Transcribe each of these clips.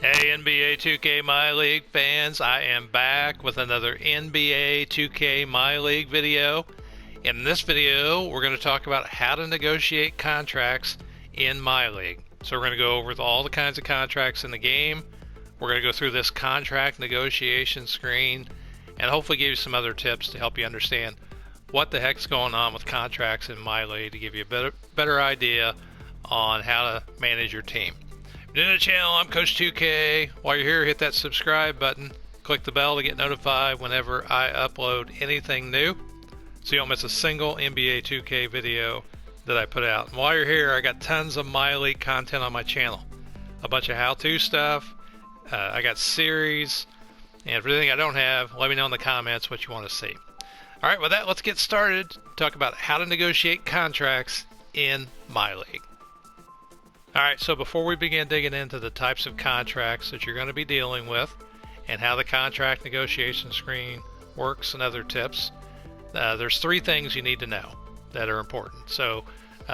Hey NBA 2K MyLeague fans, I am back with another NBA 2K MyLeague video. In this video, we're going to talk about how to negotiate contracts in MyLeague. So we're going to go over all the kinds of contracts in the game. We're going to go through this contract negotiation screen and hopefully give you some other tips to help you understand what the heck's going on with contracts in MyLeague to give you a better idea on how to manage your team. New to the channel, I'm Coach 2K. While you're here, hit that subscribe button. Click the bell to get notified whenever I upload anything new, so you don't miss a single NBA 2K video that I put out. And while you're here, I got tons of MyLeague content on my channel. A bunch of how-to stuff. I got series. And for anything I don't have, let me know in the comments what you want to see. Alright, with that, let's get started. Talk about how to negotiate contracts in MyLeague. Alright, so before we begin digging into the types of contracts that you're going to be dealing with and how the contract negotiation screen works and other tips, there's three things you need to know that are important. So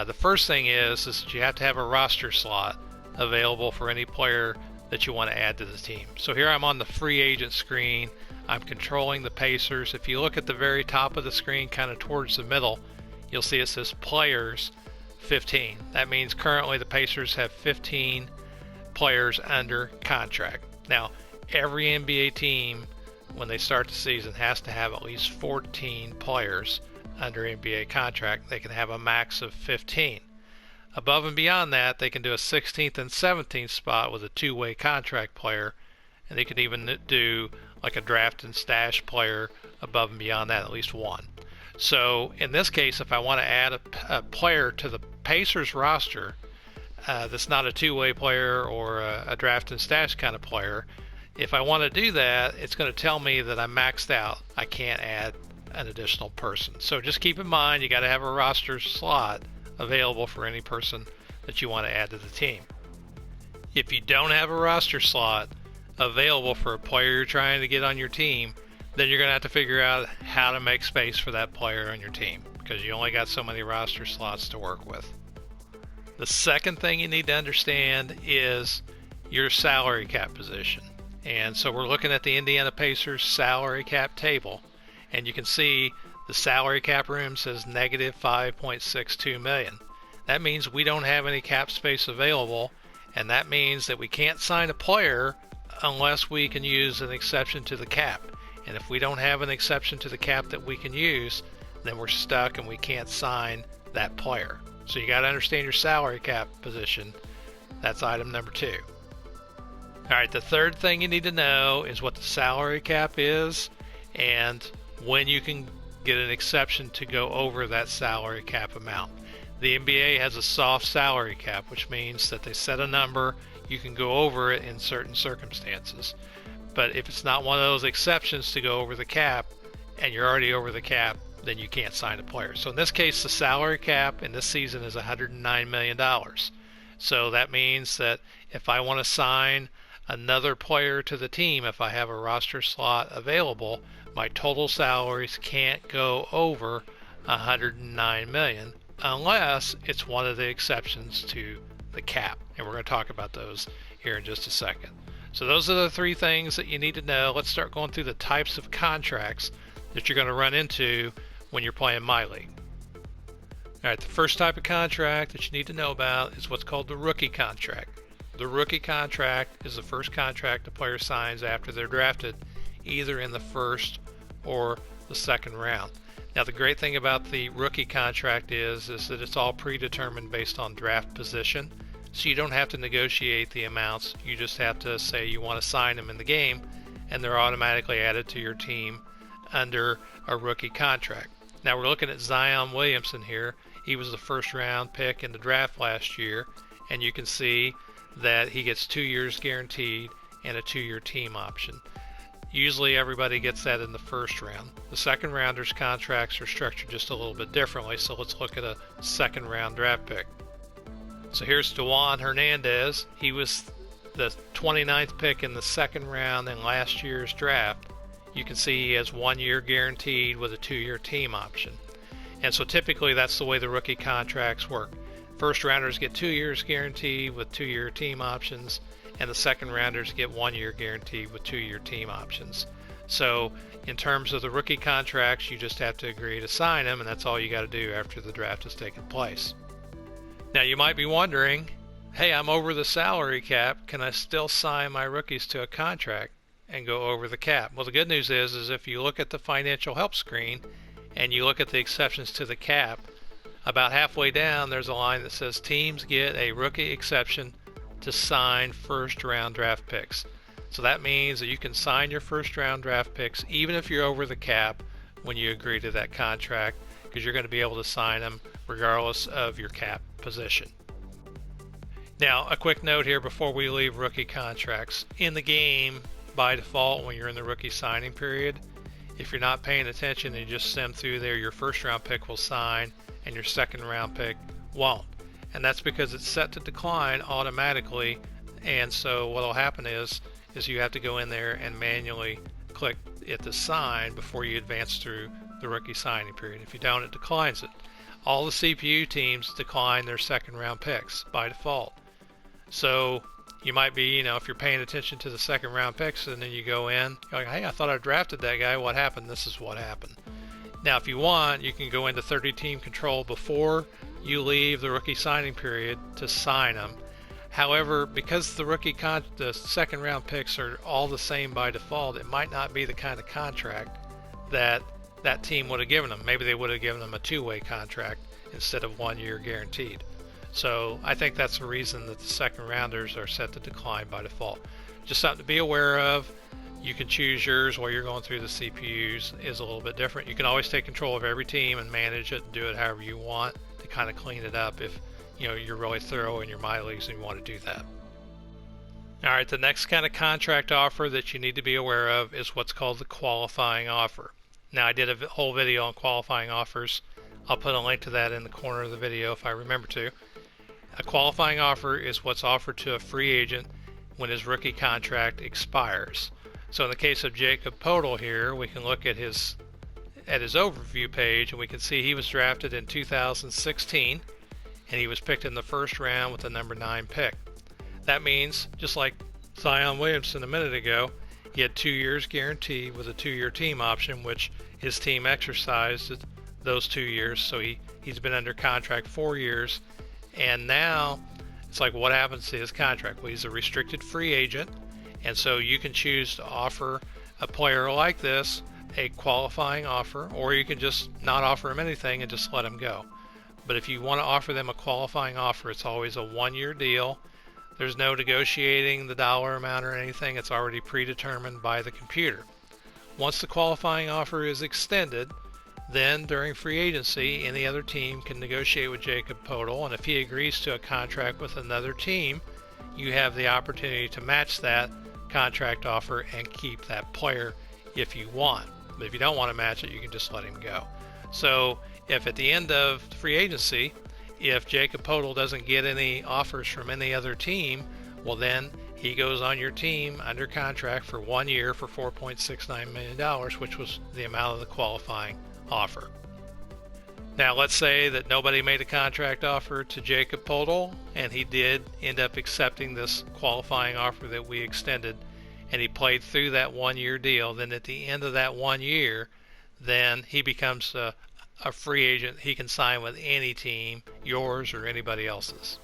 the first thing is that you have to have a roster slot available for any player that you want to add to the team. So here I'm on the free agent screen. I'm controlling the Pacers. If you look at the very top of the screen, kind of towards the middle, you'll see it says Players 15. That means currently the Pacers have 15 players under contract. Now, every NBA team, when they start the season, has to have at least 14 players under NBA contract. They can have a max of 15. Above and beyond that, they can do a 16th and 17th spot with a two-way contract player, and they can even do like a draft and stash player above and beyond that, at least one. So in this case, if I want to add a player to the Pacers roster that's not a two-way player or a draft and stash kind of player, if I want to do that, it's going to tell me that I'm maxed out. I can't add an additional person. So just keep in mind, you got to have a roster slot available for any person that you want to add to the team. If you don't have a roster slot available for a player you're trying to get on your team, then you're going to have to figure out how to make space for that player on your team, because you only got so many roster slots to work with. The second thing you need to understand is your salary cap position. And so we're looking at the Indiana Pacers salary cap table, and you can see the salary cap room says negative 5.62 million. That means we don't have any cap space available, and that means that we can't sign a player unless we can use an exception to the cap. And if we don't have an exception to the cap that we can use, then we're stuck and we can't sign that player. So you got to understand your salary cap position. That's item number 2. Alright, the third thing you need to know is what the salary cap is and when you can get an exception to go over that salary cap amount. The NBA has a soft salary cap, which means that they set a number, you can go over it in certain circumstances. But if it's not one of those exceptions to go over the cap and you're already over the cap, then you can't sign a player. So in this case, the salary cap in this season is $109 million. So that means that if I want to sign another player to the team, if I have a roster slot available, my total salaries can't go over $109 million unless it's one of the exceptions to the cap. And we're going to talk about those here in just a second. So those are the three things that you need to know. Let's start going through the types of contracts that you're going to run into when you're playing MyLeague. Alright, the first type of contract that you need to know about is what's called the rookie contract. The rookie contract is the first contract a player signs after they're drafted, either in the first or the second round. Now the great thing about the rookie contract is that it's all predetermined based on draft position. So you don't have to negotiate the amounts, you just have to say you want to sign them in the game, and they're automatically added to your team under a rookie contract. Now we're looking at Zion Williamson here. He was the first round pick in the draft last year, and you can see that he gets 2 years guaranteed and a 2-year team option. Usually everybody gets that in the first round. The second rounders contracts are structured just a little bit differently, so let's look at a second round draft pick. So here's Juan Hernandez. He was the 29th pick in the second round in last year's draft. You can see he has 1 year guaranteed with a 2-year team option. And so typically that's the way the rookie contracts work. First rounders get 2 years guaranteed with 2-year team options, and the second rounders get 1 year guaranteed with 2-year team options. So in terms of the rookie contracts, you just have to agree to sign them, and that's all you got to do after the draft has taken place. Now you might be wondering, hey, I'm over the salary cap, can I still sign my rookies to a contract and go over the cap? Well, the good news is if you look at the financial help screen and you look at the exceptions to the cap, about halfway down there's a line that says teams get a rookie exception to sign first round draft picks. So that means that you can sign your first round draft picks even if you're over the cap when you agree to that contract, because you're going to be able to sign them regardless of your cap position. Now, a quick note here before we leave rookie contracts. In the game, by default, when you're in the rookie signing period, if you're not paying attention and you just skim through there, your first round pick will sign and your second round pick won't. And that's because it's set to decline automatically, and so what will happen is you have to go in there and manually click it to sign before you advance through the rookie signing period. If you don't, it declines it. All the CPU teams decline their second round picks by default. So you might be, if you're paying attention to the second round picks and then you go in, you're like, hey, I thought I drafted that guy. What happened? This is what happened. Now, if you want, you can go into 30 team control before you leave the rookie signing period to sign them. However, because the second round picks are all the same by default, it might not be the kind of contract that team would have given them. Maybe they would have given them a 2-way contract instead of 1 year guaranteed. So I think that's the reason that the second rounders are set to decline by default. Just something to be aware of. You can choose yours while you're going through the CPUs is a little bit different. You can always take control of every team and manage it and do it however you want to kind of clean it up if you're really thorough in your MyLeagues and you want to do that. All right, the next kind of contract offer that you need to be aware of is what's called the qualifying offer. Now, I did a whole video on qualifying offers. I'll put a link to that in the corner of the video if I remember to. A qualifying offer is what's offered to a free agent when his rookie contract expires. So in the case of Jacob Podol here, we can look at his overview page and we can see he was drafted in 2016 and he was picked in the first round with the number 9 pick. That means, just like Zion Williamson a minute ago, he had 2 years guaranteed with a 2-year team option, which his team exercised those 2 years. So he's been under contract 4 years. And now it's like, what happens to his contract? Well, he's a restricted free agent. And so you can choose to offer a player like this a qualifying offer, or you can just not offer him anything and just let him go. But if you want to offer them a qualifying offer, it's always a 1-year deal. There's no negotiating the dollar amount or anything. It's already predetermined by the computer. Once the qualifying offer is extended, then during free agency, any other team can negotiate with Jacob Podol, and if he agrees to a contract with another team, you have the opportunity to match that contract offer and keep that player if you want. But if you don't want to match it, you can just let him go. So if at the end of free agency, if Jacob Podol doesn't get any offers from any other team, well then he goes on your team under contract for 1 year for $4.69 million, which was the amount of the qualifying offer. Now let's say that nobody made a contract offer to Jacob Podol and he did end up accepting this qualifying offer that we extended, and he played through that 1-year deal. Then at the end of that 1 year, then he becomes a free agent. He can sign with any team, yours or anybody else's.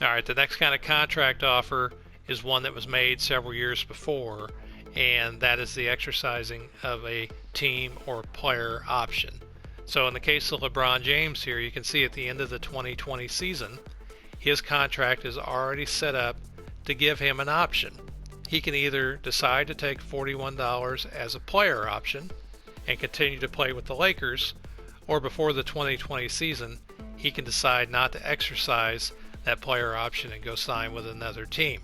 All right, the next kind of contract offer is one that was made several years before, and that is the exercising of a team or player option. So in the case of LeBron James here, you can see at the end of the 2020 season, his contract is already set up to give him an option. He can either decide to take $41 as a player option and continue to play with the Lakers, or before the 2020 season, he can decide not to exercise that player option and go sign with another team.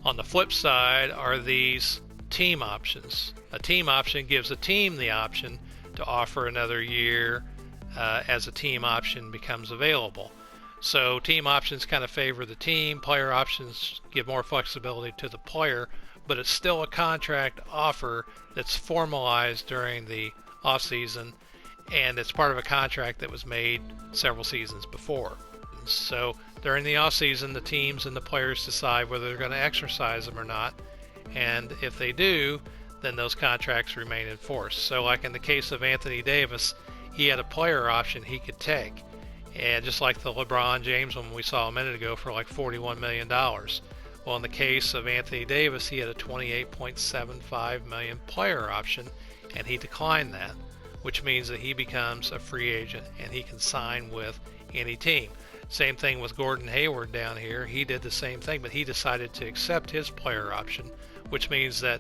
On the flip side are these team options. A team option gives a team the option to offer another year as a team option becomes available. So team options kind of favor the team, player options give more flexibility to the player, but it's still a contract offer that's formalized during the off season, and it's part of a contract that was made several seasons before. So during the offseason, the teams and the players decide whether they're going to exercise them or not. And if they do, then those contracts remain in force. So like in the case of Anthony Davis, he had a player option he could take. And just like the LeBron James one we saw a minute ago for like $41 million. Well, in the case of Anthony Davis, he had a $28.75 million player option, and he declined that, which means that he becomes a free agent and he can sign with any team. Same thing with Gordon Hayward down here. He did the same thing, but he decided to accept his player option, which means that,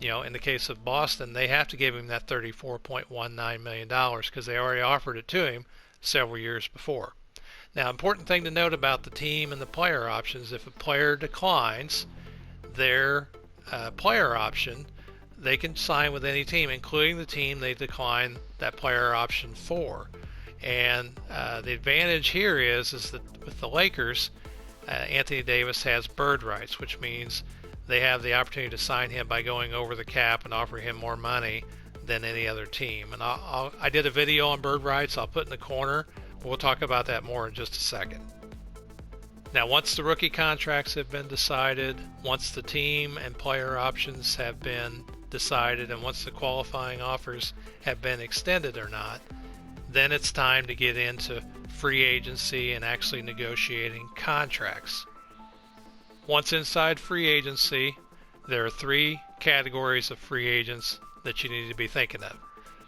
in the case of Boston, they have to give him that $34.19 million because they already offered it to him several years before. Now, important thing to note about the team and the player options, if a player declines their player option, they can sign with any team, including the team they decline that player option for. And the advantage here is that with the Lakers, Anthony Davis has bird rights, which means they have the opportunity to sign him by going over the cap and offer him more money than any other team. And I did a video on bird rights. I'll put in the corner. We'll talk about that more in just a second. Now, once the rookie contracts have been decided, once the team and player options have been decided, and once the qualifying offers have been extended or not, then it's time to get into free agency and actually negotiating contracts. Once inside free agency, there are three categories of free agents that you need to be thinking of.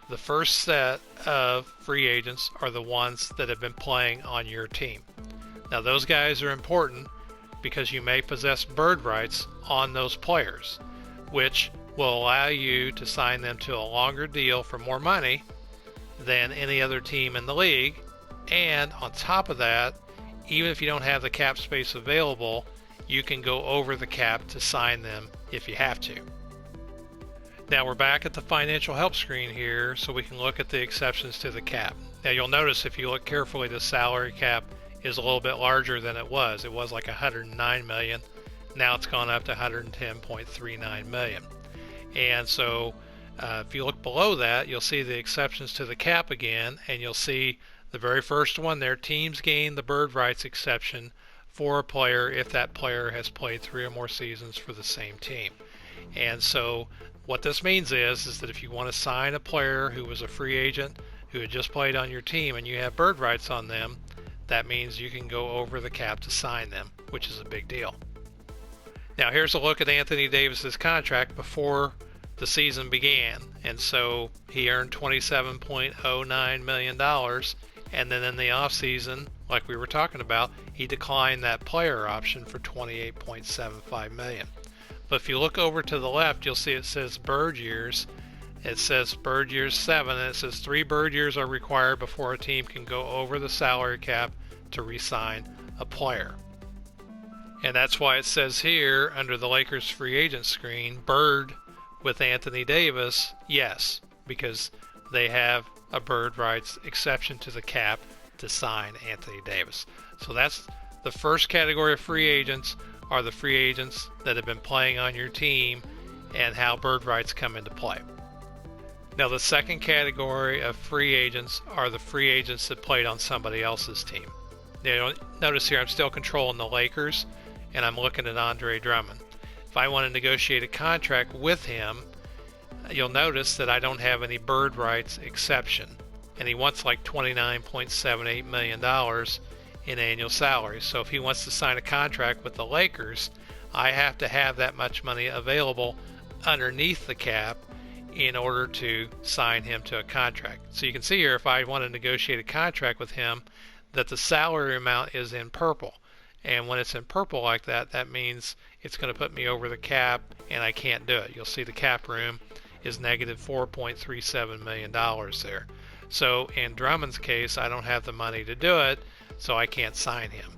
The first set of free agents are the ones that have been playing on your team. Now, those guys are important because you may possess bird rights on those players, which will allow you to sign them to a longer deal for more money than any other team in the league. And on top of that, even if you don't have the cap space available, you can go over the cap to sign them if you have to. Now we're back at the financial help screen here, so we can look at the exceptions to the cap. Now you'll notice if you look carefully, the salary cap is a little bit larger than it was. It was like $109 million. Now it's gone up to $110.39 million. And so if you look below that, you'll see the exceptions to the cap again, and you'll see the very first one there, teams gain the bird rights exception for a player if that player has played 3 or more seasons for the same team. And so what this means is that if you want to sign a player who was a free agent who had just played on your team and you have bird rights on them, that means you can go over the cap to sign them, which is a big deal. Now here's a look at Anthony Davis's contract before the season began, and so he earned $27.09 million, and then in the offseason, like we were talking about, he declined that player option for $28.75 million. But if you look over to the left, you'll see it says bird years. It says bird years 7, and it says 3 bird years are required before a team can go over the salary cap to re-sign a player. And that's why it says here under the Lakers free agent screen, bird with Anthony Davis, yes, because they have a bird rights exception to the cap to sign Anthony Davis. So that's the first category of free agents, are the free agents that have been playing on your team and how bird rights come into play. Now the second category of free agents are the free agents that played on somebody else's team. Now notice here I'm still controlling the Lakers and I'm looking at Andre Drummond. If I want to negotiate a contract with him, you'll notice that I don't have any bird rights exception, and he wants like $29.78 million in annual salary. So if he wants to sign a contract with the Lakers, I have to have that much money available underneath the cap in order to sign him to a contract. So you can see here, if I want to negotiate a contract with him, that the salary amount is in purple. And when it's in purple like that, that means it's going to put me over the cap and I can't do it. You'll see the cap room is negative $4.37 million there. So in Drummond's case, I don't have the money to do it, so I can't sign him.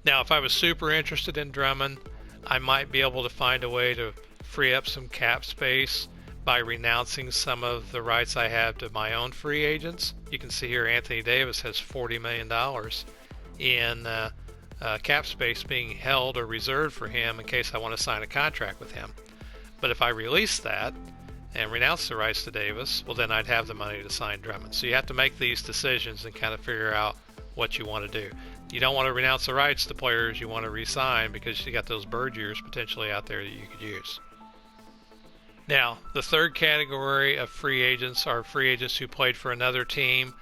Now, if I was super interested in Drummond, I might be able to find a way to free up some cap space by renouncing some of the rights I have to my own free agents. You can see here Anthony Davis has $40 million in cap space being held or reserved for him in case I want to sign a contract with him. But if I release that and renounce the rights to Davis, well, then I'd have the money to sign Drummond. So you have to make these decisions and kind of figure out what you want to do. You don't want to renounce the rights to players you want to re-sign because you got those bird years potentially out there that you could use. Now, the third category of free agents are free agents who played for another team,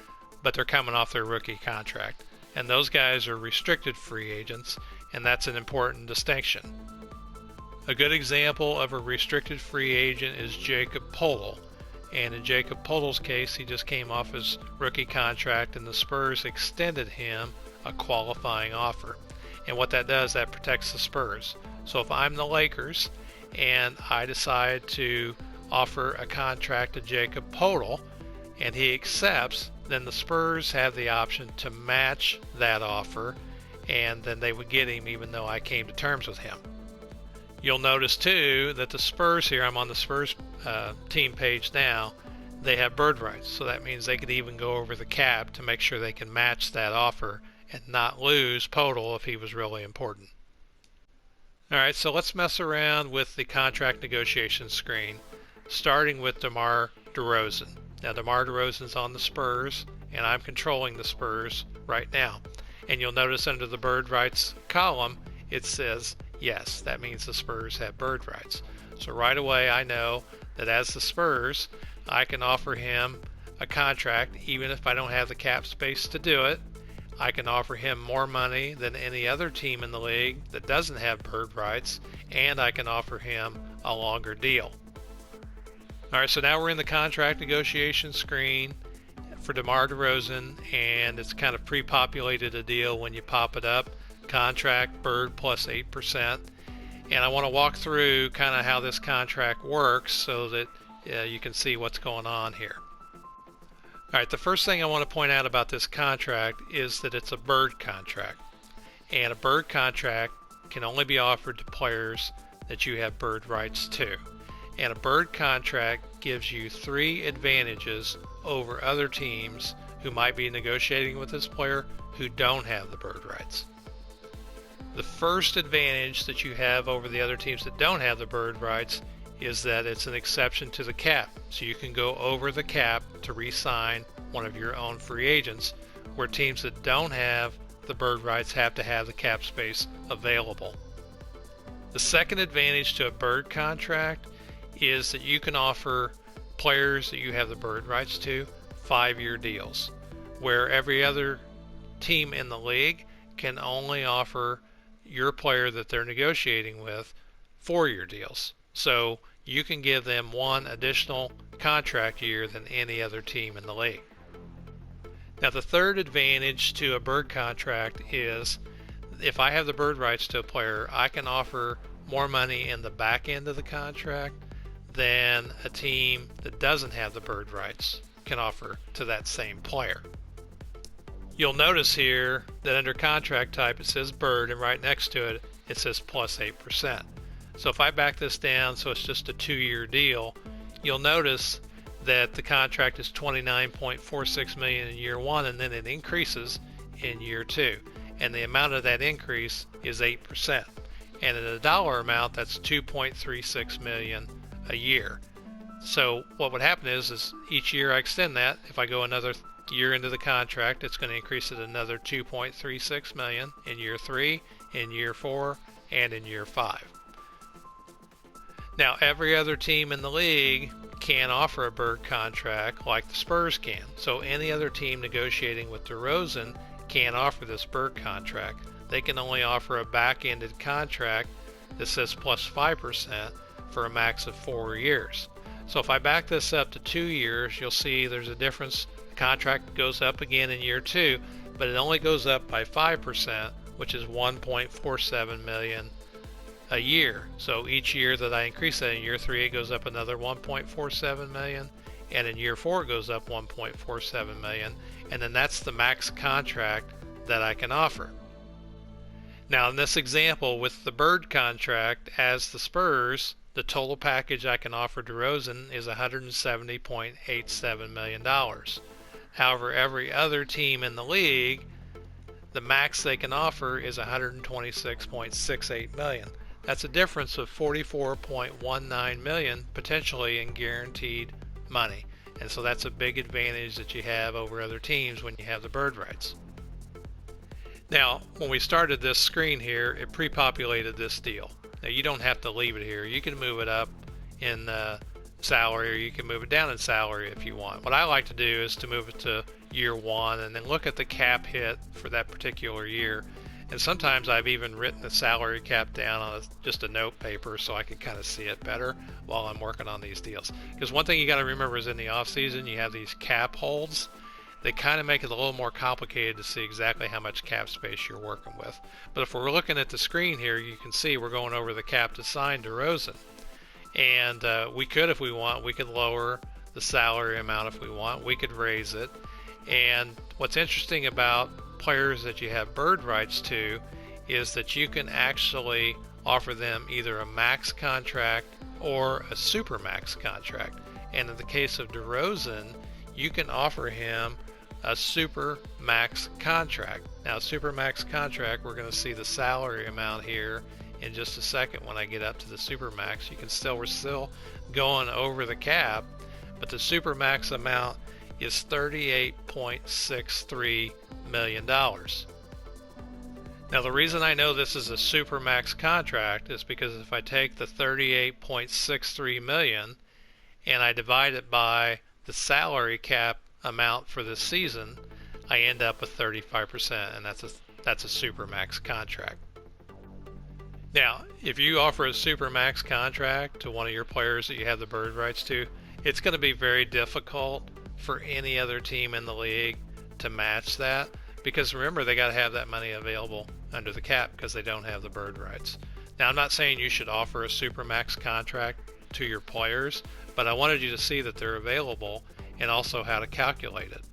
but they're coming off their rookie contract. And those guys are restricted free agents, and that's an important distinction. A good example of a restricted free agent is Jacob Poeltl. And in Jacob Poeltl's case, he just came off his rookie contract, and the Spurs extended him a qualifying offer. And what that does, that protects the Spurs. So if I'm the Lakers and I decide to offer a contract to Jacob Poeltl and he accepts, then the Spurs have the option to match that offer, and then they would get him even though I came to terms with him. You'll notice too that the Spurs here, I'm on the Spurs team page now, they have bird rights. So that means they could even go over the cap to make sure they can match that offer and not lose Poeltl if he was really important. Alright, so let's mess around with the contract negotiation screen, starting with DeMar DeRozan. Now DeMar DeRozan's on the Spurs, and I'm controlling the Spurs right now. And you'll notice under the bird rights column, it says yes. That means the Spurs have bird rights. So right away I know that as the Spurs, I can offer him a contract even if I don't have the cap space to do it. I can offer him more money than any other team in the league that doesn't have bird rights, and I can offer him a longer deal. Alright, so now we're in the contract negotiation screen for DeMar DeRozan, and it's kind of pre-populated a deal when you pop it up. Contract, bird plus 8%. And I want to walk through kind of how this contract works so that you can see what's going on here. Alright, the first thing I want to point out about this contract is that it's a bird contract. And a bird contract can only be offered to players that you have bird rights to. And a bird contract gives you 3 advantages over other teams who might be negotiating with this player who don't have the bird rights. The first advantage that you have over the other teams that don't have the bird rights is that it's an exception to the cap. So you can go over the cap to re-sign one of your own free agents, where teams that don't have the bird rights have to have the cap space available. The second advantage to a bird contract is that you can offer players that you have the bird rights to 5-year deals, where every other team in the league can only offer your player that they're negotiating with 4-year deals. So you can give them 1 additional contract year than any other team in the league. Now the third advantage to a bird contract is if I have the bird rights to a player, I can offer more money in the back end of the contract than a team that doesn't have the bird rights can offer to that same player. You'll notice here that under contract type it says bird, and right next to it it says plus 8%. So if I back this down so it's just a 2-year deal, you'll notice that the contract is $29.46 million in year 1, and then it increases in year 2. And the amount of that increase is 8%. And in a dollar amount, that's $2.36 million a year. So what would happen is each year I extend that. If I go another year into the contract, it's going to increase it another $2.36 million in year 3, in year 4, and in year 5. Now, every other team in the league can offer a bird contract like the Spurs can. So any other team negotiating with DeRozan can't offer this bird contract. They can only offer a back-ended contract that says plus 5% for a max of 4 years. So if I back this up to 2 years, you'll see there's a difference. The contract goes up again in year 2, but it only goes up by 5%, which is $1.47 million a year. So each year that I increase that, in year 3 it goes up another $1.47 million, and in year 4 it goes up $1.47 million, and then that's the max contract that I can offer. Now in this example with the bird contract as the Spurs, the total package I can offer DeRozan is $170.87 million. However, every other team in the league, the max they can offer is $126.68 million. That's a difference of $44.19 million potentially in guaranteed money. And so that's a big advantage that you have over other teams when you have the bird rights. Now, when we started this screen here, it pre-populated this deal. Now, you don't have to leave it here. You can move it up in salary, or you can move it down in salary if you want. What I like to do is to move it to year one and then look at the cap hit for that particular year. And sometimes I've even written the salary cap down on just a note paper so I can kind of see it better while I'm working on these deals. Because one thing you got to remember is in the off season you have these cap holds. They kind of make it a little more complicated to see exactly how much cap space you're working with. But if we're looking at the screen here, you can see we're going over the cap to sign DeRozan. And we could, if we want, we could lower the salary amount if we want. We could raise it. And what's interesting about players that you have bird rights to is that you can actually offer them either a max contract or a super max contract. And in the case of DeRozan, you can offer him a super max contract. Now, super max contract, we're going to see the salary amount here in just a second when I get up to the super max. We're still going over the cap, but the super max amount is $38.63 million. Now, the reason I know this is a super max contract is because if I take the $38.63 million and I divide it by the salary cap amount for this season, I end up with 35%, and that's a super max contract. Now, if you offer a super max contract to one of your players that you have the bird rights to, it's going to be very difficult for any other team in the league to match that, because remember, they got to have that money available under the cap because they don't have the bird rights. Now, I'm not saying you should offer a super max contract to your players, but I wanted you to see that they're available and also how to calculate it.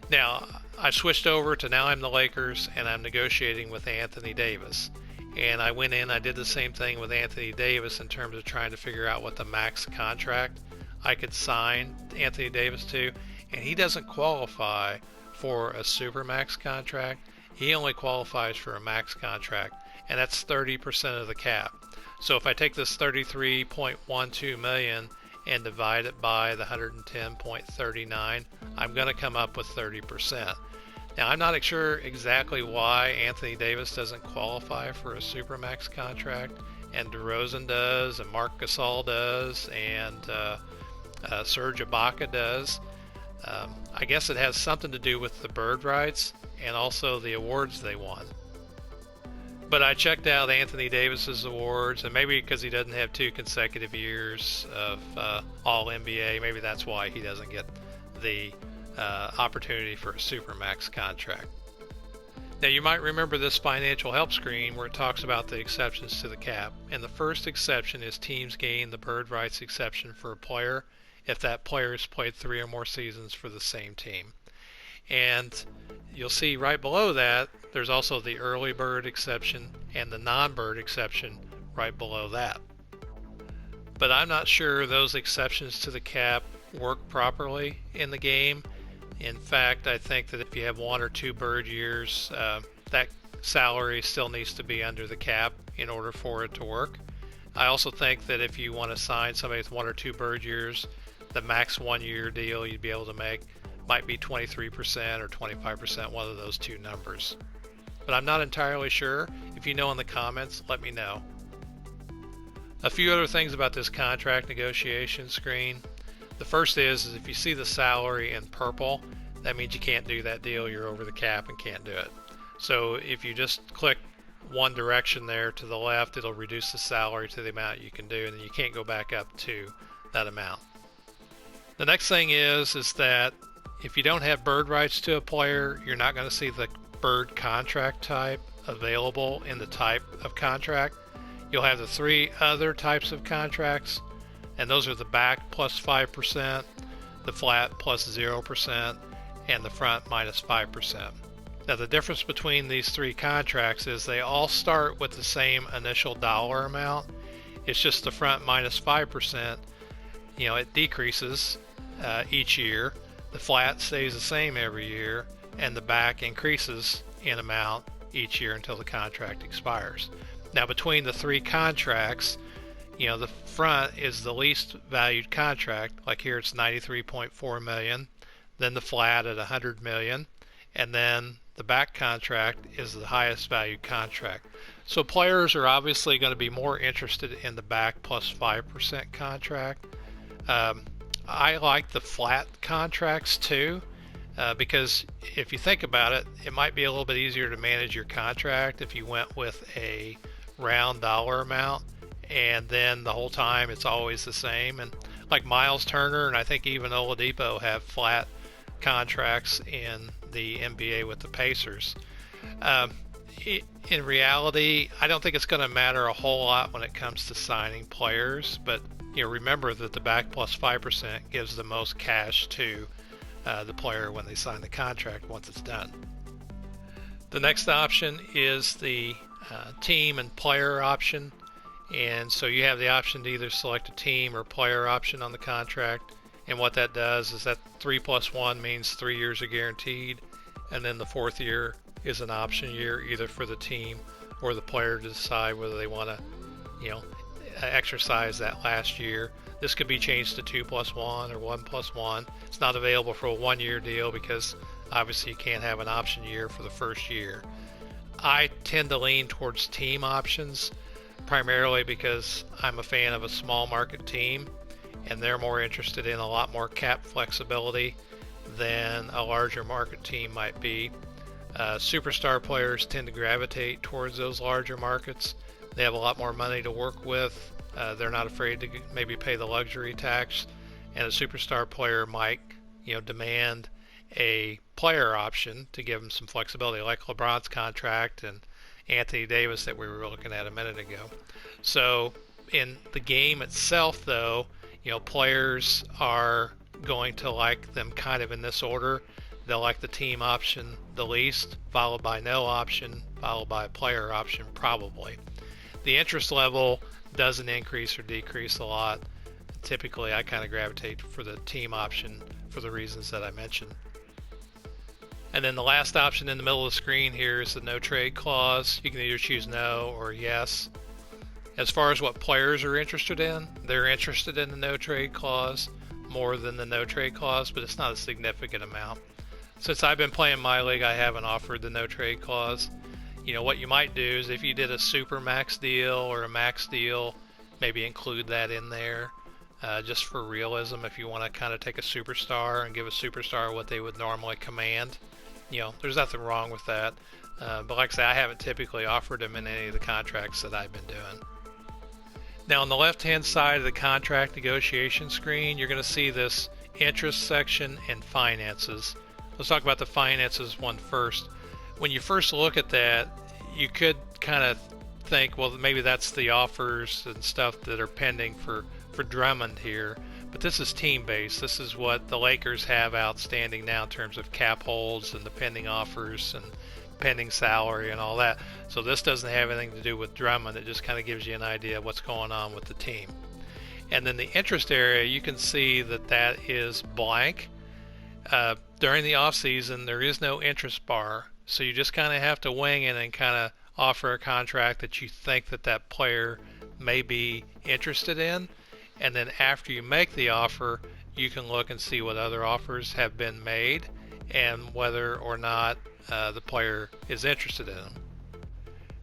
Now, I've switched over to now I'm the Lakers and I'm negotiating with Anthony Davis. And I went in, I did the same thing with Anthony Davis in terms of trying to figure out what the max contract I could sign Anthony Davis to. And he doesn't qualify for a super max contract. He only qualifies for a max contract, and that's 30% of the cap. So if I take this 33.12 million and divide it by the 110.39, I'm going to come up with 30%. Now, I'm not sure exactly why Anthony Davis doesn't qualify for a Supermax contract, and DeRozan does, and Marc Gasol does, and Serge Ibaka does. I guess it has something to do with the bird rights and also the awards they won. But I checked out Anthony Davis's awards, and maybe because he doesn't have 2 consecutive years of All-NBA, maybe that's why he doesn't get the opportunity for a Supermax contract. Now, you might remember this financial help screen where it talks about the exceptions to the cap. And the first exception is teams gain the bird rights exception for a player if that player has played 3 or more seasons for the same team. And you'll see right below that, there's also the early bird exception and the non-bird exception right below that. But I'm not sure those exceptions to the cap work properly in the game. In fact, I think that if you have 1 or 2 bird years, that salary still needs to be under the cap in order for it to work. I also think that if you want to sign somebody with 1 or 2 bird years, the max 1-year deal you'd be able to make might be 23% or 25%, one of those 2 numbers. But I'm not entirely sure. If you know in the comments, let me know. A few other things about this contract negotiation screen. The first is if you see the salary in purple, that means you can't do that deal. You're over the cap and can't do it. So if you just click one direction there to the left, it'll reduce the salary to the amount you can do, and then you can't go back up to that amount. The next thing is that if you don't have bird rights to a player, you're not going to see the bird contract type available in the type of contract. You'll have the 3 other types of contracts, and those are the back plus 5%, the flat plus 0%, and the front minus 5%. Now, the difference between these 3 contracts is they all start with the same initial dollar amount. It's just the front minus 5%, it decreases each year. The flat stays the same every year, and the back increases in amount each year until the contract expires. Now, between the 3 contracts, the front is the least valued contract. Like here, it's $93.4 million. Then the flat at $100 million, and then the back contract is the highest value contract. So players are obviously going to be more interested in the back plus 5% contract. I like the flat contracts too, because if you think about it, it might be a little bit easier to manage your contract if you went with a round dollar amount and then the whole time it's always the same. And like Miles Turner and I think even Oladipo have flat contracts in the NBA with the Pacers. In reality, I don't think it's going to matter a whole lot when it comes to signing players, but remember that the back plus 5% gives the most cash to the player when they sign the contract once it's done. The next option is the team and player option, and so you have the option to either select a team or player option on the contract, and what that does is that 3+1 means 3 years are guaranteed, and then the fourth year is an option year either for the team or the player to decide whether they want to exercise that last year. This could be changed to 2+1 or 1+1. It's not available for a 1-year deal because obviously you can't have an option year for the first year. I tend to lean towards team options primarily because I'm a fan of a small market team and they're more interested in a lot more cap flexibility than a larger market team might be. Superstar players tend to gravitate towards those larger markets. They have a lot more money to work with. They're not afraid to maybe pay the luxury tax, and a superstar player might demand a player option to give them some flexibility, like LeBron's contract and Anthony Davis that we were looking at a minute ago. So in the game itself, though, players are going to like them kind of in this order. They'll like the team option the least, followed by no option, followed by a player option probably. The interest level doesn't increase or decrease a lot. Typically, I kind of gravitate for the team option for the reasons that I mentioned. And then the last option in the middle of the screen here is the no trade clause. You can either choose no or yes. As far as what players are interested in, they're interested in the no trade clause more than the no trade clause, but it's not a significant amount. Since I've been playing MyLeague, I haven't offered the no trade clause. What you might do is if you did a super max deal or a max deal, maybe include that in there just for realism. If you want to kind of take a superstar and give a superstar what they would normally command, there's nothing wrong with that. But like I say, I haven't typically offered them in any of the contracts that I've been doing. Now on the left hand side of the contract negotiation screen, you're going to see this interest section and finances. Let's talk about the finances one first. When you first look at that, you could kind of think, well, maybe that's the offers and stuff that are pending for Drummond here. But this is team-based. This is what the Lakers have outstanding now in terms of cap holds and the pending offers and pending salary and all that. So this doesn't have anything to do with Drummond. It just kind of gives you an idea of what's going on with the team. And then the interest area, you can see that that is blank. During the off season, there is no interest bar. So you just kind of have to wing it and kind of offer a contract that you think that player may be interested in. And then after you make the offer, you can look and see what other offers have been made and whether or not the player is interested in them.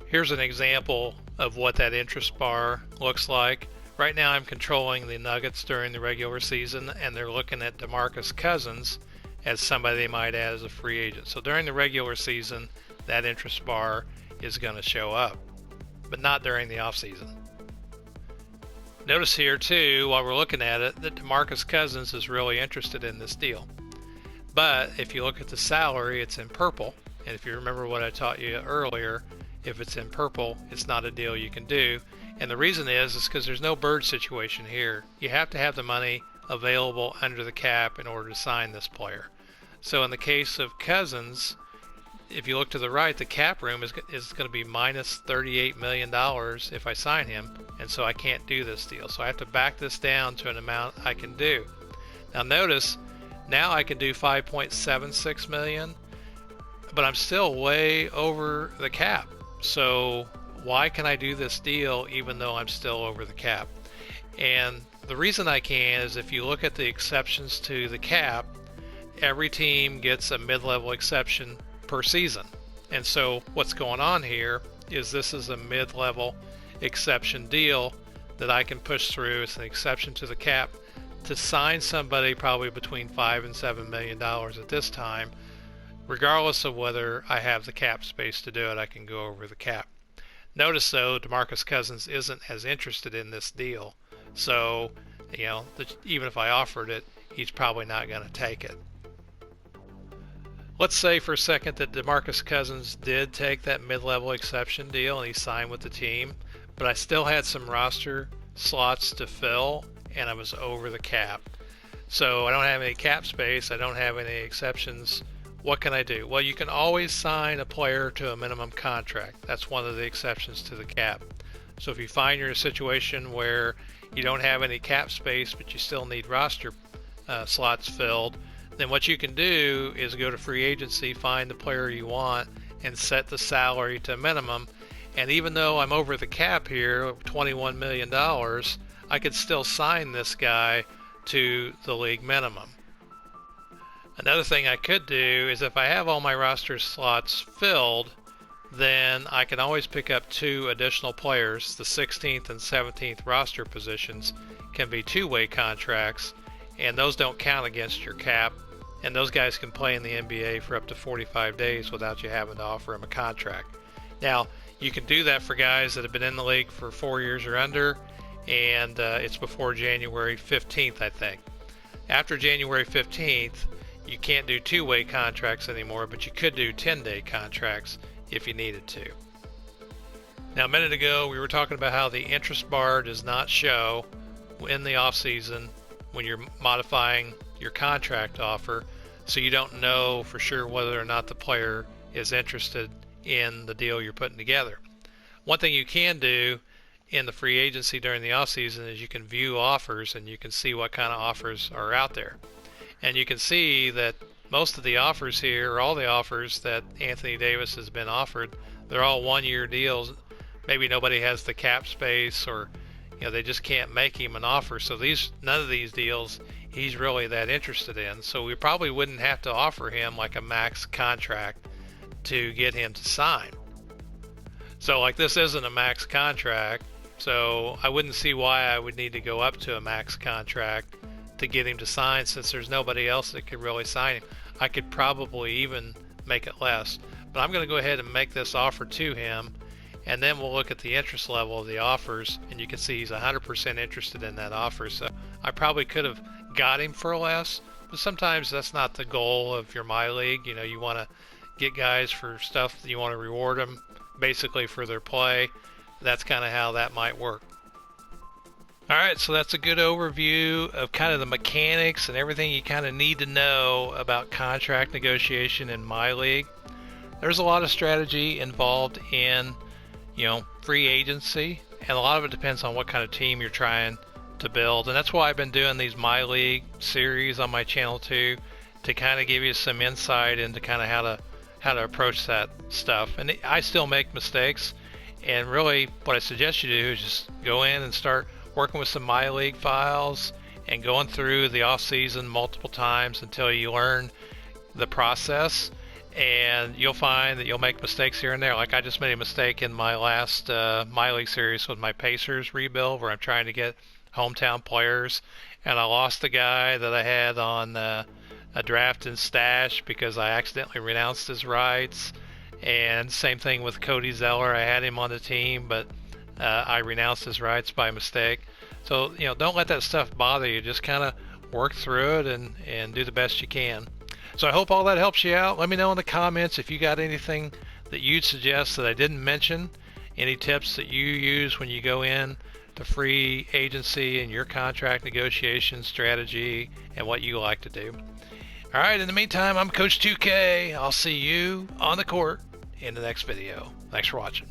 Here's an example of what that interest bar looks like. Right now I'm controlling the Nuggets during the regular season, and they're looking at DeMarcus Cousins as somebody they might add as a free agent. So during the regular season, that interest bar is going to show up, but not during the off season. Notice here too, while we're looking at it, that DeMarcus Cousins is really interested in this deal. But if you look at the salary, it's in purple. And if you remember what I taught you earlier, if it's in purple, it's not a deal you can do. And the reason is because there's no bird situation here. You have to have the money available under the cap in order to sign this player. So in the case of Cousins, if you look to the right, the cap room is going to be minus $38 million if I sign him, and so I can't do this deal. So I have to back this down to an amount I can do. Now notice, now I can do $5.76 million, but I'm still way over the cap. So why can I do this deal even though I'm still over the cap? And the reason I can is if you look at the exceptions to the cap, every team gets a mid-level exception per season. And so what's going on here is this is a mid-level exception deal that I can push through. It's an exception to the cap to sign somebody probably between $5 and $7 million at this time. Regardless of whether I have the cap space to do it, I can go over the cap. Notice though, DeMarcus Cousins isn't as interested in this deal. So, even if I offered it, he's probably not going to take it. Let's say for a second that DeMarcus Cousins did take that mid-level exception deal and he signed with the team, but I still had some roster slots to fill and I was over the cap. So I don't have any cap space, I don't have any exceptions. What can I do? Well, you can always sign a player to a minimum contract. That's one of the exceptions to the cap. So if you find you're in a situation where you don't have any cap space but you still need roster slots filled, then what you can do is go to free agency, find the player you want, and set the salary to minimum. And even though I'm over the cap here, $21 million, I could still sign this guy to the league minimum. Another thing I could do is if I have all my roster slots filled, then I can always pick up 2 additional players. The 16th and 17th roster positions can be two-way contracts, and those don't count against your cap, and those guys can play in the NBA for up to 45 days without you having to offer them a contract. Now, you can do that for guys that have been in the league for 4 years or under, and it's before January 15th, I think. After January 15th, you can't do two-way contracts anymore, but you could do 10-day contracts if you needed to. Now, a minute ago, we were talking about how the interest bar does not show in the off-season when you're modifying your contract offer, so you don't know for sure whether or not the player is interested in the deal you're putting together. One thing you can do in the free agency during the off-season is you can view offers and you can see what kind of offers are out there. And you can see that most of the offers here, or all the offers that Anthony Davis has been offered, they're all one-year deals. Maybe nobody has the cap space, or they just can't make him an offer. So none of these deals he's really that interested in. So we probably wouldn't have to offer him like a max contract to get him to sign. So like this isn't a max contract, so I wouldn't see why I would need to go up to a max contract to get him to sign, since there's nobody else that could really sign him. I could probably even make it less, but I'm going to go ahead and make this offer to him, and then we'll look at the interest level of the offers, and you can see he's 100% interested in that offer. So I probably could have got him for less, but sometimes that's not the goal of your MyLeague. You want to get guys for stuff that you want to reward them basically for their play. That's kind of how that might work. Alright, so that's a good overview of kind of the mechanics and everything you kind of need to know about contract negotiation in MyLeague. There's a lot of strategy involved in, free agency, and a lot of it depends on what kind of team you're trying to build. And that's why I've been doing these MyLeague series on my channel too, to kind of give you some insight into kind of how to approach that stuff. And I still make mistakes, and really what I suggest you do is just go in and start working with some MyLeague files and going through the off season multiple times until you learn the process, and you'll find that you'll make mistakes here and there. Like I just made a mistake in my last MyLeague series with my Pacers rebuild, where I'm trying to get hometown players, and I lost the guy that I had on a draft and stash because I accidentally renounced his rights. And same thing with Cody Zeller. I had him on the team, but I renounced his rights by mistake. So don't let that stuff bother you. Just kind of work through it and do the best you can. So I hope all that helps you out. Let me know in the comments if you got anything that you'd suggest that I didn't mention, any tips that you use when you go in to free agency and your contract negotiation strategy and what you like to do. All right, in the meantime, I'm Coach 2K. I'll see you on the court in the next video. Thanks for watching.